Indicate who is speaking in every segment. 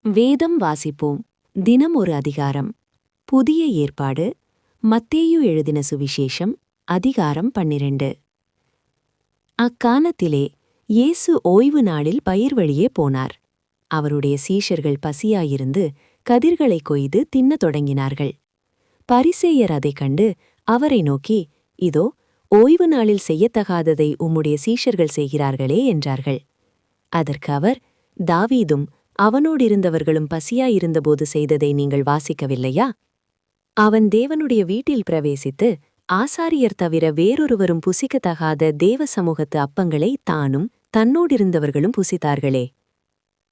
Speaker 1: வேதம் வாசிப்போம். தினம் ஒரு அதிகாரம். புதிய ஏற்பாடு. மத்தேயு எழுதின சுவிசேஷம். அதிகாரம் 12. அக்காலத்திலே இயேசு ஓய்வு நாளில் பயிர் வழியே போனார். அவருடைய சீஷர்கள் பசியாயிருந்து கதிர்களைக் கொய்து தின்னத் தொடங்கினார்கள். பரிசேயர் அதைக் கண்டு அவரை நோக்கி, இதோ ஓய்வு நாளில் செய்யத்தகாததை உம்முடைய சீஷர்கள் செய்கிறார்களே என்றார்கள். அதற்கு அவர், தாவீதும் அவனோடிருந்தவர்களும் பசியாயிருந்தபோது செய்ததை நீங்கள் வாசிக்கவில்லையா? அவன் தேவனுடைய வீட்டில் பிரவேசித்து ஆசாரியர் தவிர வேறொருவரும் புசிக்கத்தகாத தேவ சமூகத்து அப்பங்களை தானும் தன்னோடிருந்தவர்களும் புசித்தார்களே.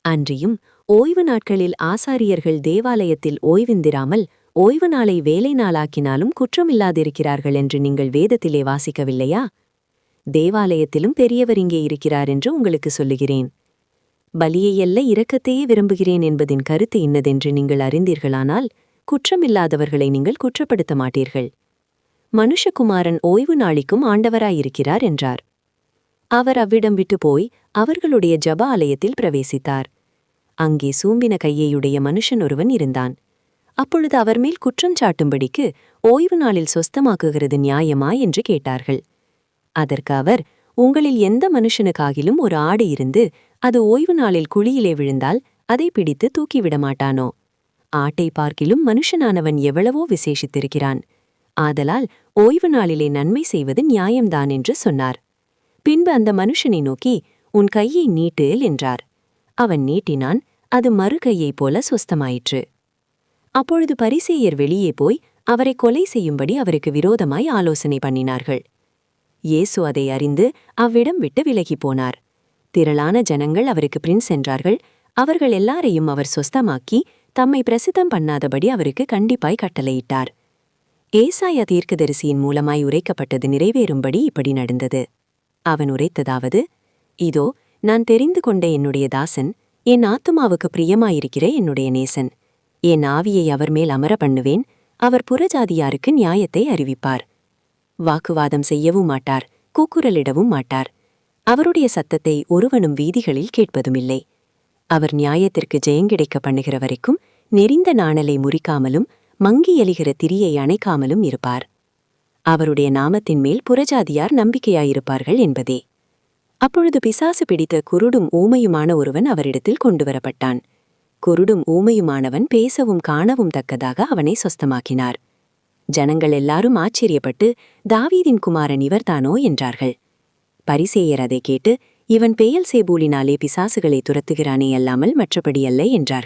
Speaker 1: அன்றியும் ஓய்வு நாட்களில் ஆசாரியர்கள் தேவாலயத்தில் ஓய்விந்திராமல் ஓய்வு நாளை வேலை நாளாக்கினாலும் குற்றமில்லாதிருக்கிறார்கள் என்று நீங்கள் வேதத்திலே வாசிக்கவில்லையா? தேவாலயத்திலும் பெரியவர் இங்கே இருக்கிறார் என்று உங்களுக்கு சொல்லுகிறேன். பலியையல்ல இரக்கத்தையே விரும்புகிறேன் என்பதின் கருத்து இன்னதென்று நீங்கள் அறிந்தீர்களானால் குற்றமில்லாதவர்களை நீங்கள் குற்றப்படுத்த மாட்டீர்கள். மனுஷகுமாரன் ஓய்வு நாளிக்கும் ஆண்டவராயிருக்கிறார் என்றார். அவர் அவ்விடம் விட்டு போய் அவர்களுடைய ஜப ஆலயத்தில் பிரவேசித்தார். அங்கே சூம்பின கையையுடைய மனுஷன் ஒருவன் இருந்தான். அப்பொழுது அவர் மேல் குற்றம் சாட்டும்படிக்கு ஓய்வு நாளில் சொஸ்தமாக்குகிறது நியாயமா என்று கேட்டார்கள். அதற்கு அவர், உங்களில் எந்த மனுஷனுக்காகிலும் ஒரு ஆடு இருந்து அது ஓய்வு நாளில் குழியிலே விழுந்தால் அதை பிடித்து தூக்கிவிட மாட்டானோ? ஆட்டை பார்க்கிலும் மனுஷனானவன் எவ்வளவோ விசேஷித்திருக்கிறான். ஆதலால் ஓய்வு நாளிலே நன்மை செய்வது நியாயம்தான் என்று சொன்னார். பின்பு அந்த மனுஷனை நோக்கி, உன் கையை நீட்டு என்றார். அவன் நீட்டினான். அது மறு கையைப் போல சொஸ்தமாயிற்று. அப்பொழுது பரிசேயர் வெளியே போய் அவரை கொலை செய்யும்படி அவருக்கு விரோதமாய் ஆலோசனை பண்ணினார்கள். இயேசு அதை அறிந்து அவ்விடம் விட்டு விலகிப் போனார். திரளான ஜனங்கள் அவருக்கு பின் சென்றார்கள். அவர்கள் எல்லாரையும் அவர் சொஸ்தமாக்கி தம்மை பிரசித்தம் பண்ணாதபடி அவருக்கு கண்டிப்பாய் கட்டளையிட்டார். ஏசாயா தீர்க்கதரிசியின் மூலமாய் உரைக்கப்பட்டது நிறைவேறும்படி இப்படி நடந்தது. அவன் உரைத்ததாவது, இதோ நான் தெரிந்து கொண்ட என்னுடைய தாசன், என் ஆத்துமாவுக்கு பிரியமாயிருக்கிற என்னுடைய நேசன். என் ஆவியை அவர் மேல் அமர பண்ணுவேன். அவர் புறஜாதியாருக்கு நியாயத்தை அறிவிப்பார். வாக்குவாதம் செய்யவும் மாட்டார், கூக்குரலிடவும் மாட்டார். அவருடைய சத்தத்தை ஒருவனும் வீதிகளில் கேட்பதுமில்லை. அவர் நியாயத்திற்கு ஜெயங்கிடைக்க பண்ணுகிற வரைக்கும் நெறிந்த நாணலை முறிக்காமலும் மங்கி எலிகிற திரியை அணைக்காமலும் இருப்பார். அவருடைய நாமத்தின் மேல் புறஜாதியார் நம்பிக்கையாயிருப்பார்கள் என்பதே. அப்பொழுது பிசாசு பிடித்த குருடும் ஊமையுமான ஒருவன் அவரிடத்தில் கொண்டுவரப்பட்டான். குருடும் ஊமையுமானவன் பேசவும் காணவும் தக்கதாக அவனை சொஸ்தமாக்கினார். ஜனங்கள் எல்லாரும் ஆச்சரியப்பட்டு, தாவீதின் குமாரன் இவர்தானோ என்றார்கள். பரிசேயர் அதை கேட்டு, இவன் பெயல் சேபூலினாலே பிசாசுகளை துரத்துகிறானே அல்லாமல் மற்றபடியல்ல என்றார்.